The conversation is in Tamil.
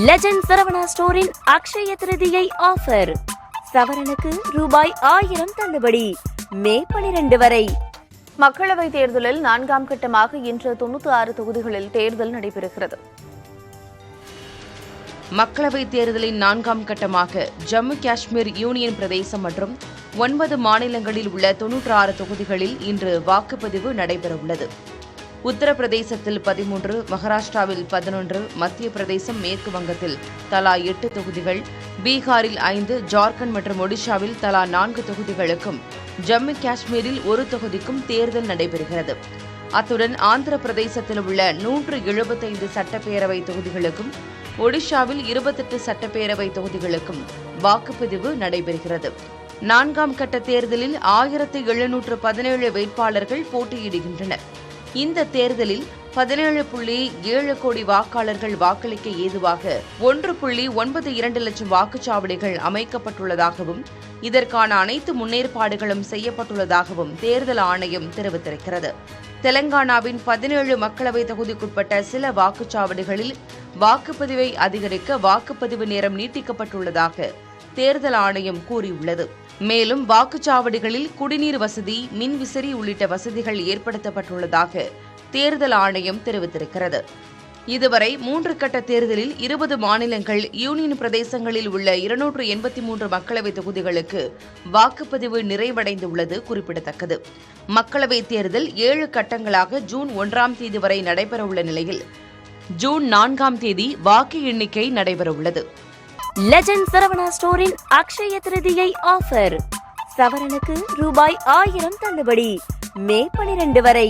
லெஜண்ட் சரவணா ஸ்டோரின் அக்ஷய திருதியை ஆஃபர். சவரனுக்கு ரூபாய் 1000 தள்ளுபடி. மே 12 வரை. மக்களவைத் தேர்தலில் 4ஆம் கட்டமாக இன்று 96 தொகுதிகளில் தேர்தல் நடைபெறுகிறது. மக்களவைத் தேர்தலின் 4ஆம் கட்டமாக ஜம்மு காஷ்மீர் யூனியன் பிரதேசம் மற்றும் 9 மாநிலங்களில் உள்ள 96 தொகுதிகளில் இன்று வாக்குப்பதிவு நடைபெறவுள்ளது. உத்தரப்பிரதேசத்தில் 13, மகாராஷ்டிராவில் 11, மத்திய பிரதேசம், மேற்கு வங்கத்தில் தலா 8 தொகுதிகள், பீகாரில் 5, ஜார்க்கண்ட் மற்றும் ஒடிஷாவில் தலா 4 தொகுதிகளுக்கும், ஜம்மு காஷ்மீரில் 1 தொகுதிக்கும் தேர்தல் நடைபெறுகிறது. அத்துடன் ஆந்திர பிரதேசத்தில் உள்ள 175 சட்டப்பேரவை தொகுதிகளுக்கும், ஒடிஷாவில் 28 சட்டப்பேரவை தொகுதிகளுக்கும் வாக்குப்பதிவு நடைபெறுகிறது. 4ஆம் கட்ட தேர்தலில் 1717 வேட்பாளர்கள் போட்டியிடுகின்றனர். இந்த தேர்தலில் 17.7 கோடி வாக்காளர்கள் வாக்களிக்க ஏதுவாக 1.92 லட்சம் வாக்குச்சாவடிகள் அமைக்கப்பட்டுள்ளதாகவும், இதற்கான அனைத்து முன்னேற்பாடுகளும் செய்யப்பட்டுள்ளதாகவும் தேர்தல் ஆணையம் தெரிவித்திருக்கிறது. தெலங்கானாவின் 17 மக்களவை தொகுதிக்குட்பட்ட சில வாக்குச்சாவடிகளில் வாக்குப்பதிவை அதிகரிக்க வாக்குப்பதிவு நேரம் நீட்டிக்கப்பட்டுள்ளதாக தேர்தல் ஆணையம் கூறியுள்ளது. மேலும் வாக்குச்சாவடிகளில் குடிநீர் வசதி, மின்விசிறி உள்ளிட்ட வசதிகள் ஏற்படுத்தப்பட்டுள்ளதாக தேர்தல் ஆணையம் தெரிவித்திருக்கிறது. இதுவரை 3 கட்ட தேர்தலில் 20 மாநிலங்கள், யூனியன் பிரதேசங்களில் உள்ள 283 மக்களவைத் தொகுதிகளுக்கு வாக்குப்பதிவு நிறைவடைந்துள்ளது குறிப்பிடத்தக்கது. மக்களவைத் தேர்தல் 7 கட்டங்களாக ஜூன் 1ஆம் தேதி வரை நடைபெறவுள்ள நிலையில் ஜூன் 4ஆம் தேதி வாக்கு எண்ணிக்கை நடைபெறவுள்ளது. லெஜண்ட் சரவணா ஸ்டோரின் அக்ஷய திருதியை ஆஃபர். சவரனுக்கு ரூபாய் 1000 தள்ளுபடி. மே 12 வரை.